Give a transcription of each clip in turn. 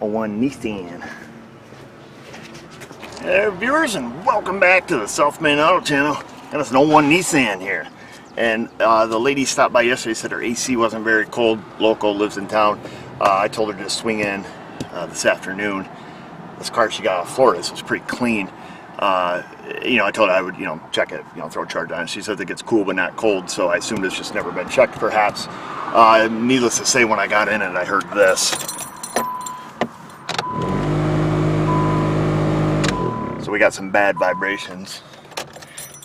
01 Nissan. Hey there, viewers, and welcome back to the Self-Made Auto Channel. And it's an 01 Nissan here. And the lady stopped by yesterday, said her AC wasn't very cold. Local, lives in town. I told her to swing in this afternoon. This car she got out of Florida, so it's pretty clean. I told her I would, check it, throw a charge on it. She said it gets cool but not cold, so I assumed it's just never been checked, perhaps. Needless to say, when I got in it, I heard this. So we got some bad vibrations,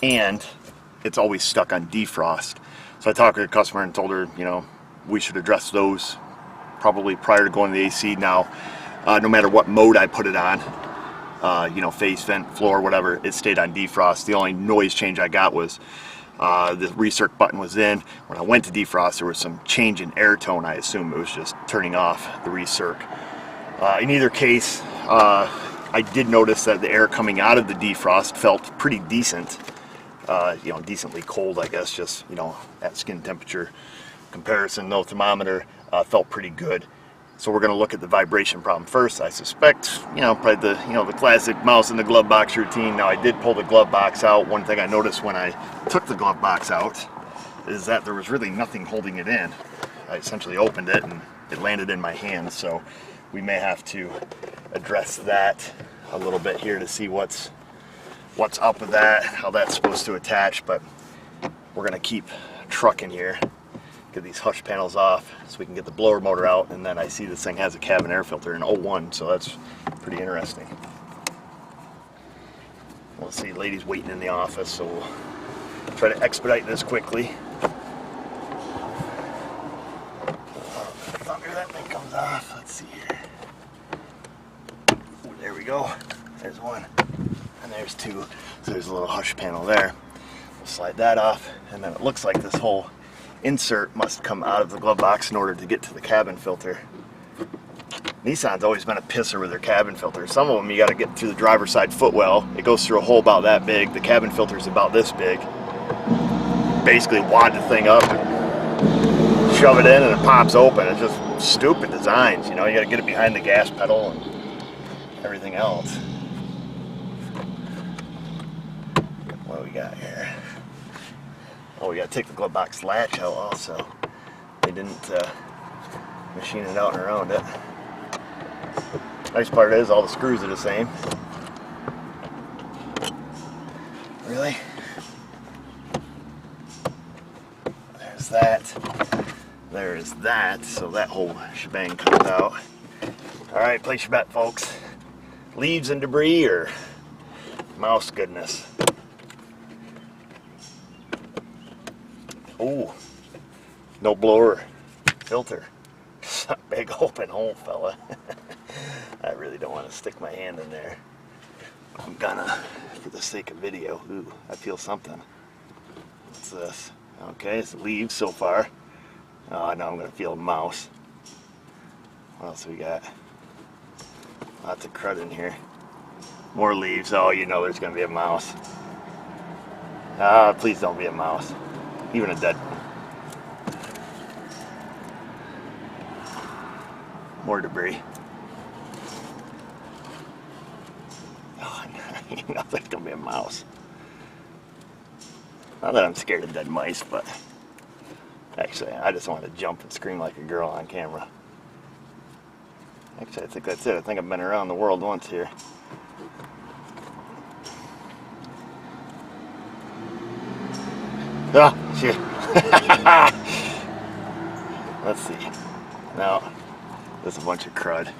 and it's always stuck on defrost. So I talked to the customer and told her, we should address those probably prior to going to the AC. Now, no matter what mode I put it on, face, vent, floor, whatever, it stayed on defrost. The only noise change I got was the recirc button was in. When I went to defrost, there was some change in air tone. I assume it was just turning off the recirc. In either case, I did notice that the air coming out of the defrost felt pretty decent. Decently cold, I guess, just, at skin temperature comparison. No thermometer, felt pretty good. So we're going to look at the vibration problem first. I suspect, probably the classic mouse in the glove box routine. Now, I did pull the glove box out. One thing I noticed when I took the glove box out is that there was really nothing holding it in. I essentially opened it and it landed in my hand. So we may have to address that a little bit here to see what's up with that, how that's supposed to attach. But we're going to keep trucking here. Get these hush panels off so we can get the blower motor out, and then I see this thing has a cabin air filter in 01, so that's pretty interesting. We'll see, ladies waiting in the office, so we'll try to expedite this quickly. Thunder, that thing comes off. Let's see here. Ooh, there we go. There's one, and there's two. So there's a little hush panel there. We'll slide that off, and then it looks like this whole insert must come out of the glove box in order to get to the cabin filter. Nissan's always been a pisser with their cabin filters. Some of them you got to get through the driver's side footwell. It goes through a hole about that big. The cabin filter's about this big. Basically wad the thing up and shove it in and it pops open. It's just stupid designs, you got to get it behind the gas pedal and everything else. What do we got here? Oh, we got to take the glove box latch out also. They didn't machine it out and around it. Nice part is all the screws are the same. Really? There's that. There's that. So that whole shebang comes out. Alright, place your bet, folks. Leaves and debris or mouse goodness? Ooh, no blower filter. Big open hole, fella. I really don't want to stick my hand in there. I'm gonna, for the sake of video. Ooh, I feel something. What's this? Okay, it's leaves so far. Oh, now I'm gonna feel a mouse. What else we got? Lots of crud in here. More leaves. Oh, there's gonna be a mouse. Ah, please don't be a mouse. Even a dead one. More debris. Oh, there's gonna be a mouse. Not that I'm scared of dead mice, but actually, I just want to jump and scream like a girl on camera. Actually, I think that's it. I think I've been around the world once here. Ah, shit. Let's see. Now, there's a bunch of crud. At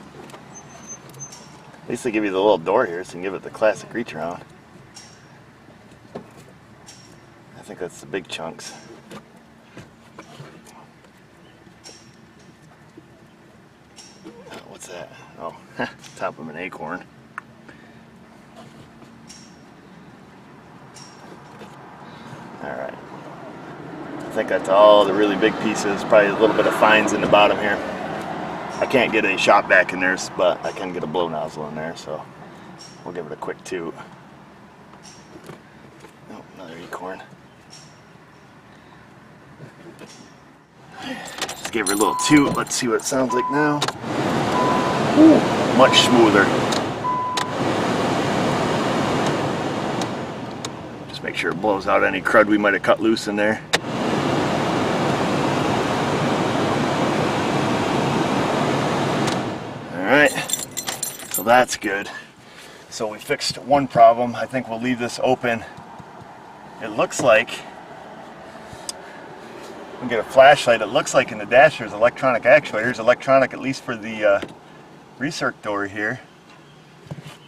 least they give you the little door here so you can give it the classic reach around. I think that's the big chunks. What's that? Oh, top of an acorn. Alright. I think that's all the really big pieces. Probably a little bit of fines in the bottom here. I can't get a shop vac in there, but I can get a blow nozzle in there, so we'll give it a quick toot. Oh, another acorn. Just gave her a little toot. Let's see what it sounds like now. Ooh, much smoother. Just make sure it blows out any crud we might have cut loose in there. Alright, so that's good. So we fixed one problem. I think we'll leave this open. It looks like, we get a flashlight, it looks like in the dash there's electronic actuators, electronic at least for the recirc door here.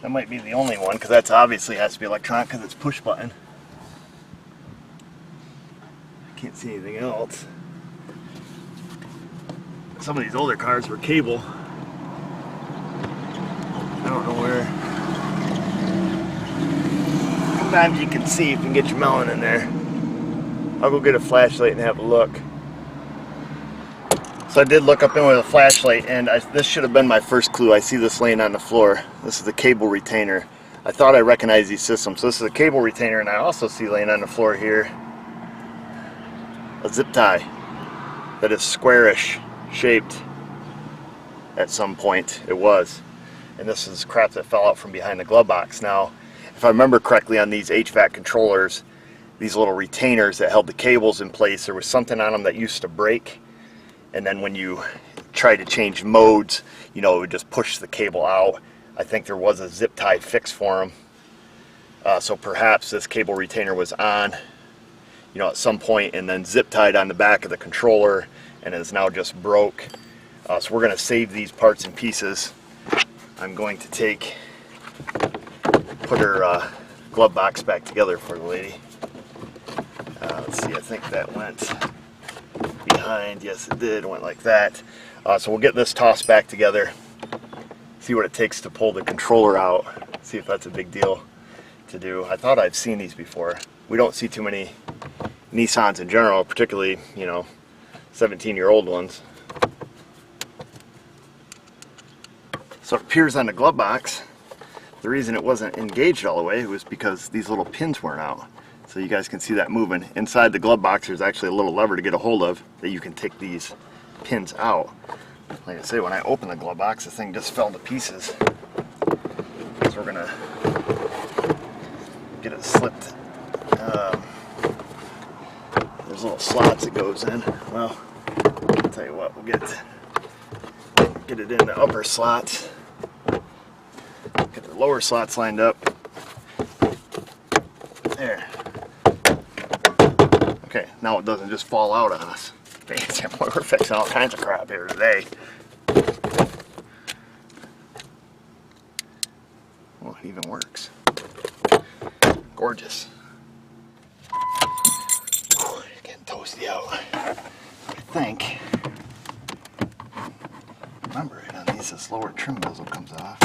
That might be the only one, because that's obviously has to be electronic because it's push button. I can't see anything else. Some of these older cars were cable. I don't know where. Sometimes you can see if you can get your melon in there. I'll go get a flashlight and have a look. So I did look up in with a flashlight, and this should have been my first clue. I see this laying on the floor. This is the cable retainer. I thought I recognized these systems. So this is a cable retainer, and I also see laying on the floor here a zip tie that is squarish shaped at some point. It was. And this is crap that fell out from behind the glove box. Now, if I remember correctly, on these HVAC controllers, these little retainers that held the cables in place, there was something on them that used to break, and then when you try to change modes, you know, it would just push the cable out. I think there was a zip tie fix for them. So perhaps this cable retainer was on, you know, at some point, and then zip tied on the back of the controller, and is now just broke. So we're going to save these parts and pieces. I'm going to put her glove box back together for the lady. Let's see, I think that went behind. Yes, it did. It went like that. So we'll get this tossed back together, see what it takes to pull the controller out, see if that's a big deal to do. I thought I've seen these before. We don't see too many Nissans in general, particularly, you know, 17-year-old ones. So it appears on the glove box, the reason it wasn't engaged all the way was because these little pins weren't out. So you guys can see that moving. Inside the glove box there's actually a little lever to get a hold of that you can take these pins out. Like I say, when I opened the glove box, the thing just fell to pieces. So we're gonna get it slipped. There's little slots it goes in. Well, I'll tell you what, we'll get it in the upper slots. Get the lower slots lined up. There. Okay, now it doesn't just fall out on us. We're fixing all kinds of crap here today. Well, it even works. Gorgeous. Whew, getting toasty out. I think. Remember it on these, this lower trim bezel comes off.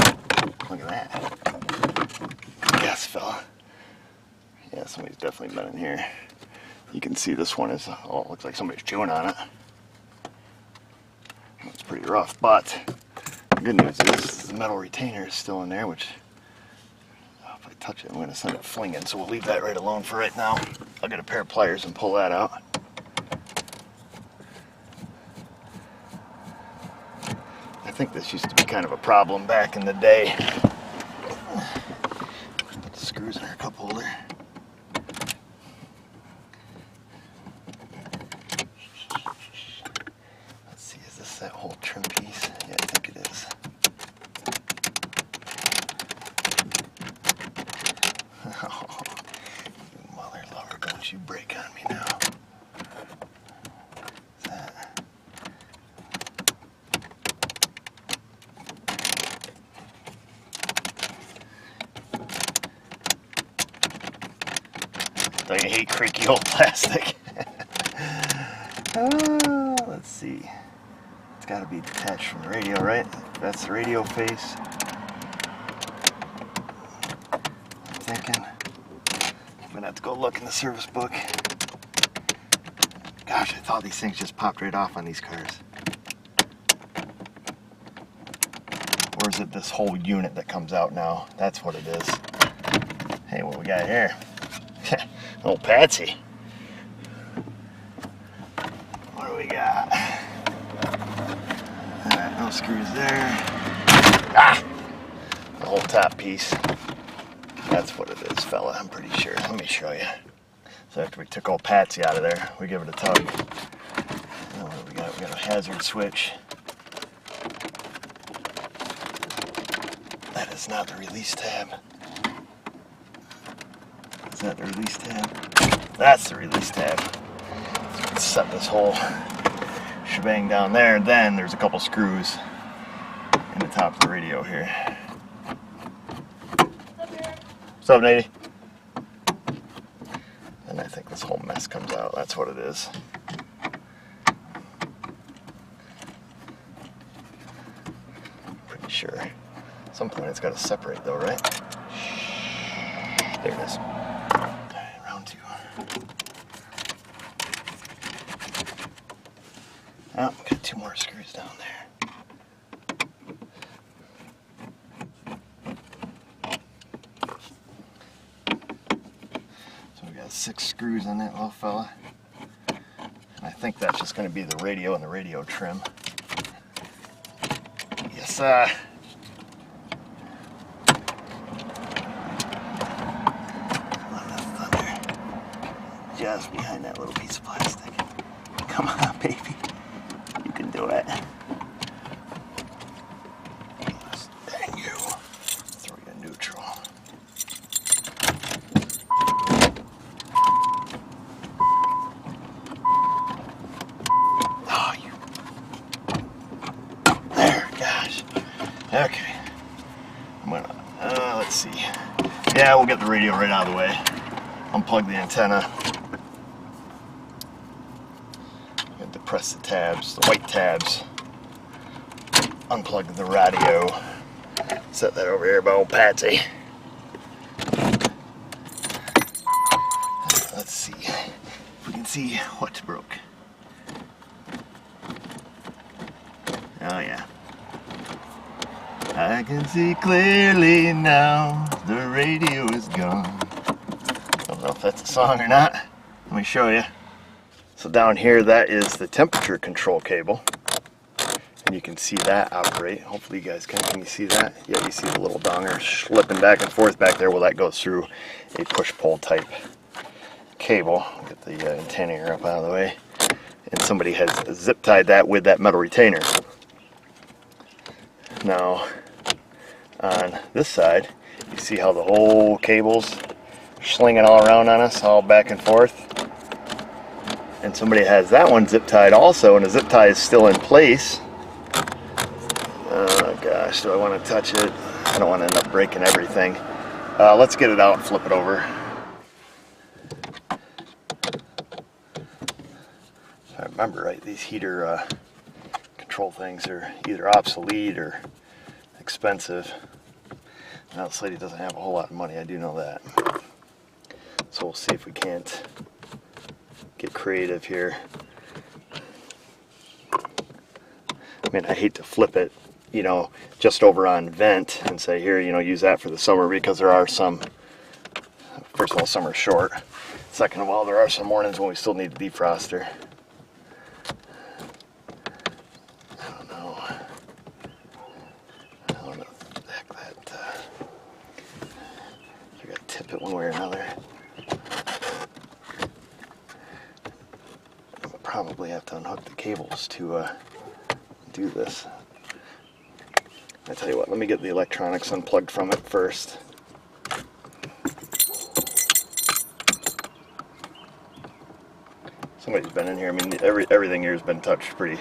Look at that. Yes, fella. Yeah, somebody's definitely been in here. You can see this one is, oh, it looks like somebody's chewing on it. It's pretty rough, but the good news is the metal retainer is still in there, which if I touch it, I'm going to send it flinging, so we'll leave that right alone for right now. I'll get a pair of pliers and pull that out. I think this used to be kind of a problem back in the day. Put the screws in our cup holder. Let's see, is this that whole trim piece? Yeah, I think it is. Oh, you mother lover, don't you break on me now. I hate creaky old plastic. Let's see. It's got to be detached from the radio, right? That's the radio face. I'm thinking. I'm going to have to go look in the service book. Gosh, I thought these things just popped right off on these cars. Or is it this whole unit that comes out now? That's what it is. Hey, what we got here? Oh, Patsy. What do we got? Alright, no screws there. Ah! whole top piece. That's what it is, fella, I'm pretty sure. Let me show you. So after we took old Patsy out of there, we give it a tug. Oh, what do we got? We got a hazard switch. That is not the release tab. Is that the release tab? That's the release tab. So we can set this whole shebang down there. Then there's a couple screws in the top of the radio here. What's up, Nady? And I think this whole mess comes out. That's what it is. Pretty sure. At some point it's got to separate though, right? There it is. Alright, round 2. Oh, we got 2 more screws down there. So we got 6 screws on that little fella. And I think that's just going to be the radio and the radio trim. Yes, just behind that little piece of plastic. Come on, baby. You can do it. Dang you. Throw you neutral. Oh, you. There, gosh. Okay. I'm gonna, let's see. Yeah, we'll get the radio right out of the way. Unplug the antenna. Press the tabs, the white tabs, unplug the radio, set that over here by old Patsy. Let's see if we can see what broke. Oh yeah. I can see clearly now, the radio is gone. I don't know if that's a song or not. Let me show you. So down here, that is the temperature control cable, and you can see that operate. Hopefully you guys can you see that? Yeah, you see the little donger slipping back and forth back there. Well, that goes through a push-pull type cable. Get the antenna up out of the way. And somebody has zip tied that with that metal retainer. Now, on this side, you see how the whole cable's slinging all around on us, all back and forth. And somebody has that one zip tied also, and the zip tie is still in place. Oh gosh, do I want to touch it? I don't want to end up breaking everything. Let's get it out and flip it over. If I remember right, these heater control things are either obsolete or expensive. Now this lady doesn't have a whole lot of money, I do know that. So we'll see if we can't get creative here. I mean, I hate to flip it, you know, just over on vent and say, here, you know, use that for the summer, because there are some, first of all, summer's short. Second of all, there are some mornings when we still need a defroster. I don't know the heck that, I gotta tip it one way or another. Probably have to unhook the cables to do this. I tell you what, let me get the electronics unplugged from it first. Somebody's been in here. I mean, everything here has been touched pretty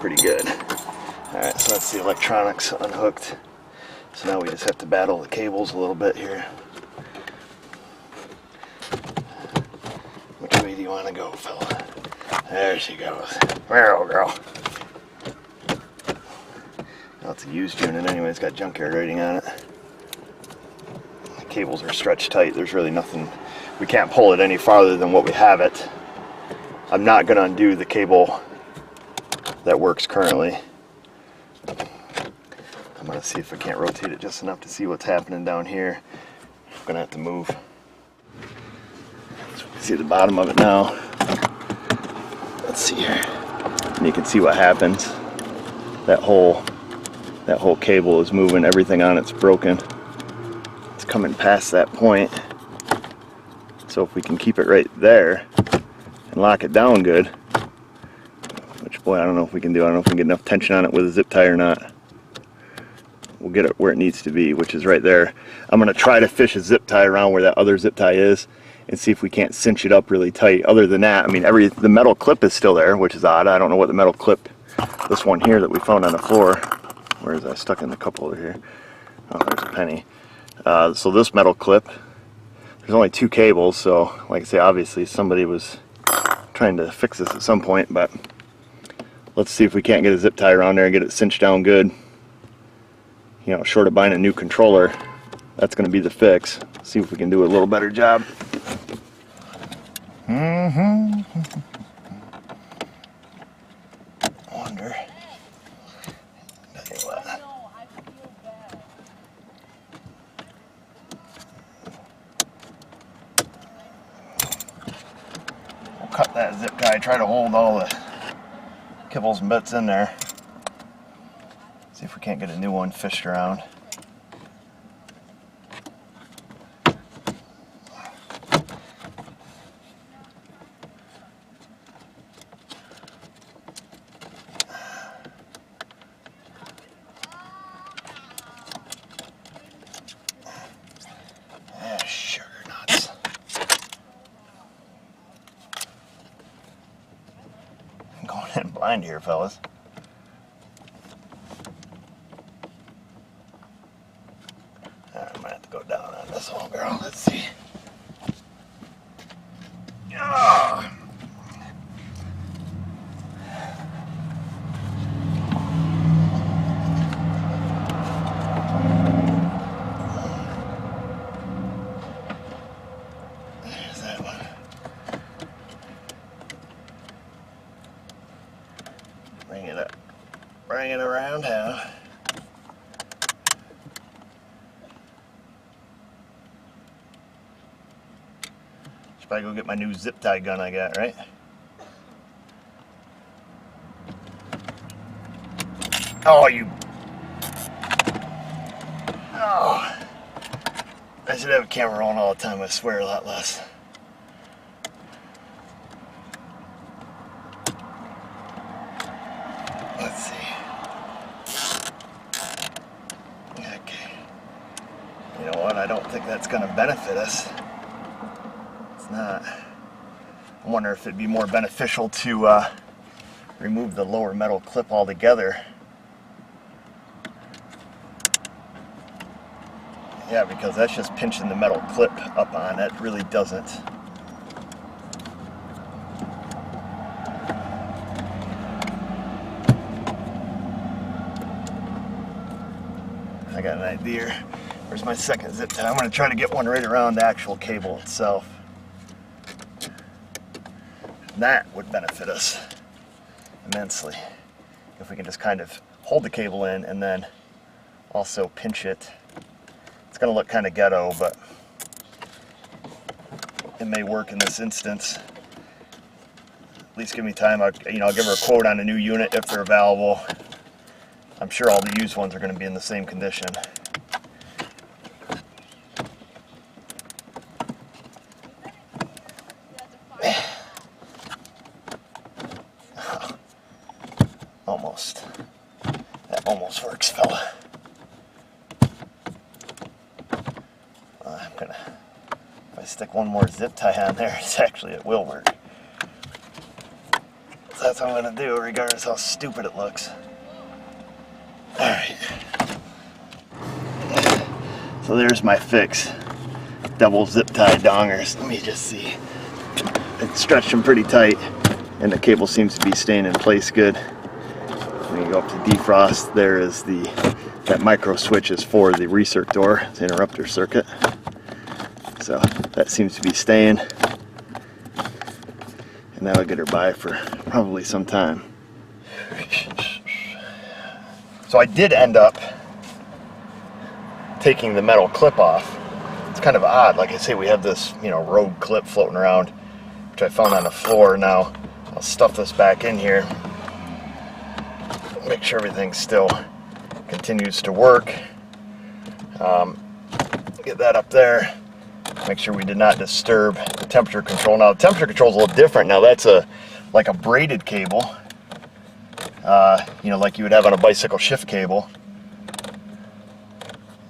good. All right, so that's the electronics unhooked. So now we just have to battle the cables a little bit here. Which way do you want to go, fella? There she goes. There, old girl. Well, it's a used unit anyway. It's got junkyard rating on it. The cables are stretched tight. There's really nothing. We can't pull it any farther than what we have it. I'm not going to undo the cable that works currently. I'm going to see if I can't rotate it just enough to see what's happening down here. I'm going to have to move. So we can see the bottom of it now. Let's see here. And you can see what happens. That hole that whole cable is moving. Everything on it's broken. It's coming past that point. So if we can keep it right there and lock it down good, which, boy, I don't know if we can do. I don't know if we can get enough tension on it with a zip tie or not. We'll get it where it needs to be, which is right there. I'm going to try to fish a zip tie around where that other zip tie is and see if we can't cinch it up really tight. Other than that, I mean, the metal clip is still there, which is odd. I don't know what the metal clip, this one here that we found on the floor, where is that stuck in the cup over here? Oh, there's a penny. So this metal clip, there's only 2 cables, so like I say, obviously somebody was trying to fix this at some point, but let's see if we can't get a zip tie around there and get it cinched down good. You know, short of buying a new controller, that's going to be the fix. See if we can do a little better job. Wonder. Tell you what. We'll cut that zip tie. Try to hold all the kibbles and bits in there. See if we can't get a new one fished around. Sugar nuts. I'm going in blind here, fellas. I might have to go down on this one, girl. Let's see. Oh. There's that one. Bring it up. Bring it around now. Should probably go get my new zip tie gun I got, right? Oh, you. Oh. I should have a camera on all the time. I swear a lot less. Let's see. Okay. You know what? I don't think that's going to benefit us. It's not. I wonder if it'd be more beneficial to remove the lower metal clip altogether. Yeah, because that's just pinching the metal clip up on it. Really doesn't. I got an idea. Where's my second zip tie? I'm going to try to get one right around the actual cable itself. That would benefit us immensely if we can just kind of hold the cable in and then also pinch it. It's going to look kind of ghetto, but it may work in this instance. At least give me time. I'll give her a quote on a new unit if they're available. I'm sure all the used ones are going to be in the same condition. Almost. That almost works, fella. I'm gonna, if I stick one more zip tie on there, it will work. So that's what I'm gonna do, regardless how stupid it looks. Alright. So there's my fix. Double zip tie dongers. Let me just see. It stretched them pretty tight, and the cable seems to be staying in place good. When you go up to defrost, there is that micro switch is for the recirc door, the interrupter circuit. So that seems to be staying, and that'll get her by for probably some time. So I did end up taking the metal clip off. It's kind of odd. Like I say, we have this, rogue clip floating around, which I found on the floor. Now I'll stuff this back in here. Make sure everything's still continues to work. Get that up there. Make sure we did not disturb the temperature control. Now the temperature control is a little different. Now that's like a braided cable, you know, like you would have on a bicycle shift cable.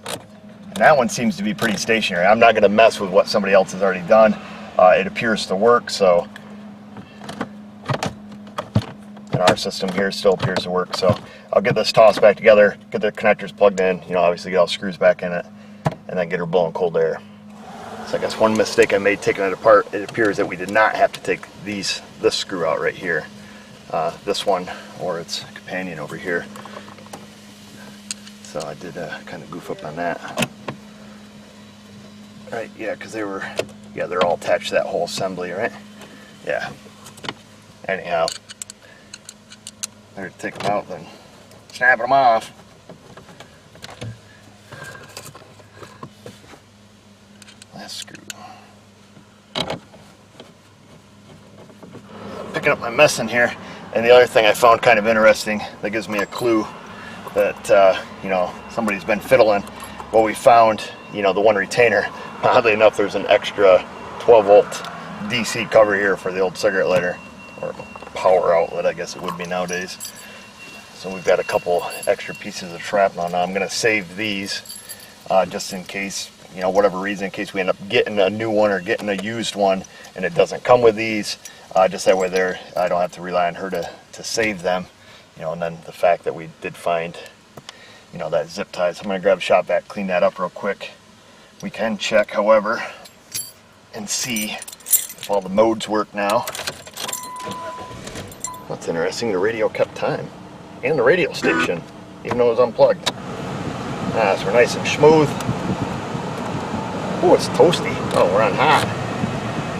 And that one seems to be pretty stationary. I'm not going to mess with what somebody else has already done. It appears to work, so. And our system here still appears to work, so I'll get this tossed back together, get the connectors plugged in, you know, obviously get all the screws back in it, and then get her blowing cold air. So I guess one mistake I made taking it apart, it appears that we did not have to take this screw out right here. This one, or its companion over here. So I did kind of goof up on that. Right, yeah, because they're all attached to that whole assembly, right? Yeah. Anyhow, better take them out than snapping them off. Last screw. Picking up my mess in here, and the other thing I found kind of interesting that gives me a clue that you know, somebody's been fiddling. Well, we found, you know, the one retainer. Oddly enough, there's an extra 12-volt DC cover here for the old cigarette lighter, or power outlet, I guess it would be nowadays. So we've got a couple extra pieces of shrapnel. Now I'm going to save these just in case, you know, whatever reason, in case we end up getting a new one or getting a used one and it doesn't come with these. Just that way there, I don't have to rely on her to save them. You know, and then the fact that we did find, you know, that zip tie. So I'm going to grab a shop vac, clean that up real quick. We can check, however, and see if all the modes work now. That's interesting, the radio kept time. And the radio station, even though it was unplugged. So we're nice and smooth. Oh, it's toasty. Oh, we're on hot.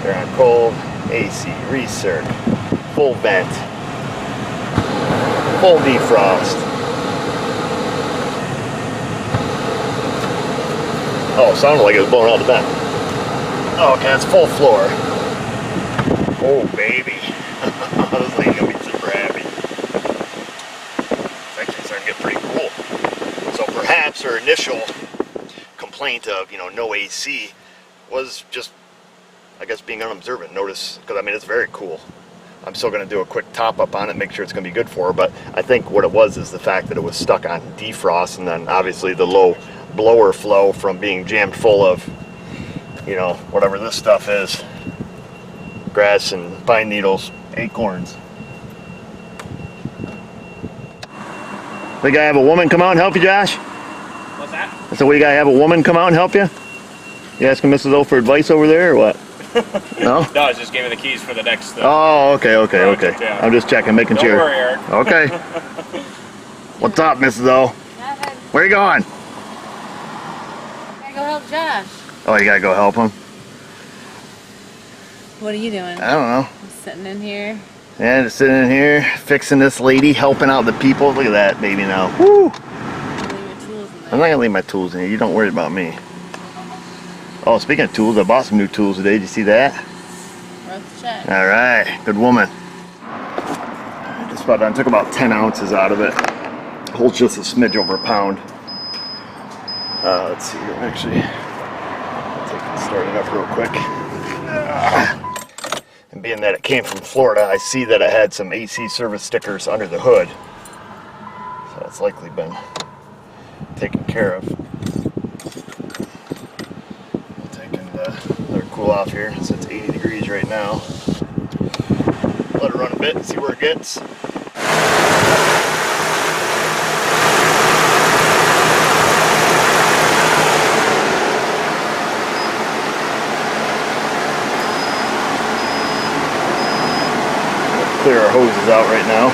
We're on cold, AC, recirc, full vent, full defrost. Oh, it sounded like it was blowing out the vent. Oh, okay, it's full floor. Oh, baby. This lady's gonna be super happy. It's actually starting to get pretty cool. So perhaps her initial complaint of, you know, no AC was just, I guess, being unobservant. Notice, because I mean, it's very cool. I'm still going to do a quick top up on it, make sure it's going to be good for her, but I think what it was is the fact that it was stuck on defrost, and then obviously the low blower flow from being jammed full of, you know, whatever this stuff is, grass and pine needles, acorns. We gotta have a woman come out and help you, Josh? What's that? So we gotta have a woman come out and help you? You asking Mrs. O for advice over there, or what? No? No, I just gave me the keys for the next. Oh, okay. Yeah. I'm just checking, making sure. Don't worry, Eric. Okay. What's up, Mrs. O? Nothing. Where you going? I gotta go help Josh. Oh, you gotta go help him? What are you doing? I don't know. I'm sitting in here. Yeah, just sitting in here, fixing this lady, helping out the people. Look at that baby now. Woo! Leave your tools in there. I'm not gonna leave my tools in here. You don't worry about me. Oh, speaking of tools, I bought some new tools today. Did you see that? Worth the check. All right, good woman. Just about done. Took about 10 ounces out of it. Holds just a smidge over a pound. Let's see here. Actually, start it up real quick. And being that it came from Florida, I see that it had some AC service stickers under the hood. So it's likely been taken care of. Taking the cool off here, so it's 80 degrees right now. Let it run a bit and see where it gets. Clear our hoses out right now.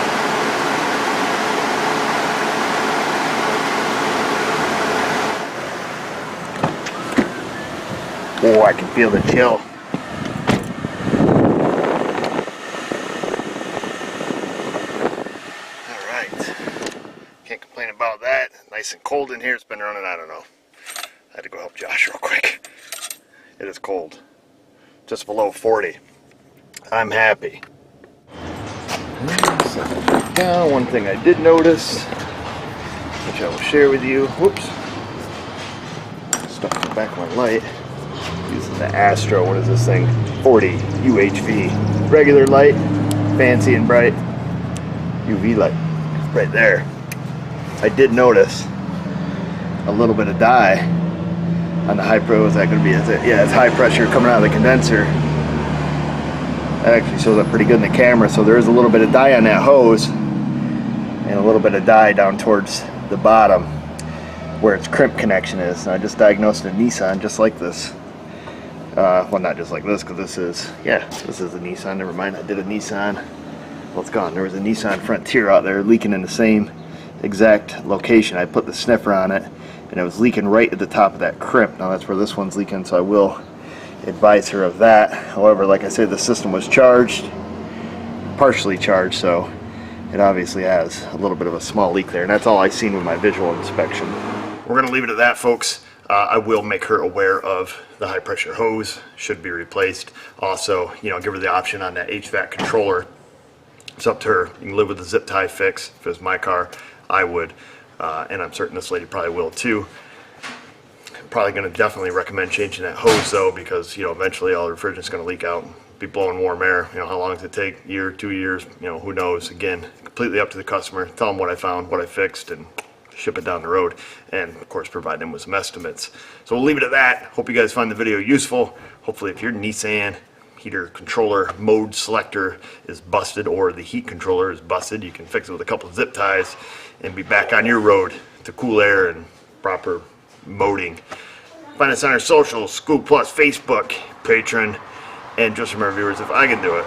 Oh, I can feel the chill. Alright. Can't complain about that. Nice and cold in here. It's been running, I don't know. I had to go help Josh real quick. It is cold. Just below 40. I'm happy. Now, one thing I did notice, which I will share with you. Whoops. Stuck in the back of my light. Using the Astro, what is this thing? 40 UHV. Regular light, fancy and bright. UV light, right there. I did notice a little bit of dye on the high pro. Is that going to be, yeah, it's high pressure coming out of the condenser. That actually shows up pretty good in the camera. So there is a little bit of dye on that hose and a little bit of dye down towards the bottom where its crimp connection is. And I just diagnosed a Nissan just like this. Well, not just like this, because this is a Nissan. Never mind, I did a Nissan. Well, it's gone. There was a Nissan Frontier out there leaking in the same exact location. I put the sniffer on it, and it was leaking right at the top of that crimp. Now that's where this one's leaking, so I will advise her of that. However, like I said, the system was charged, partially charged, so it obviously has a little bit of a small leak there, and that's all I've seen with my visual inspection. We're going to leave it at that, folks. I will make her aware of the high pressure hose should be replaced. Also, give her the option on that HVAC controller. It's up to her. You can live with the zip tie fix. If it was my car, I would, and I'm certain this lady probably will too. Probably going to definitely recommend changing that hose though, because eventually all the refrigerant's going to leak out, be blowing warm air. How long does it take? A year, 2 years? Who knows? Again, completely up to the customer. Tell them what I found, what I fixed, and ship it down the road, and of course provide them with some estimates. So we'll leave it at that. Hope you guys find the video useful. Hopefully, if your Nissan heater controller mode selector is busted or the heat controller is busted, you can fix it with a couple of zip ties and be back on your road to cool air and proper moding. Find us on our socials, School Plus, Facebook, Patreon, and just remember, viewers, if I can do it,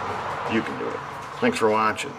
you can do it. Thanks for watching.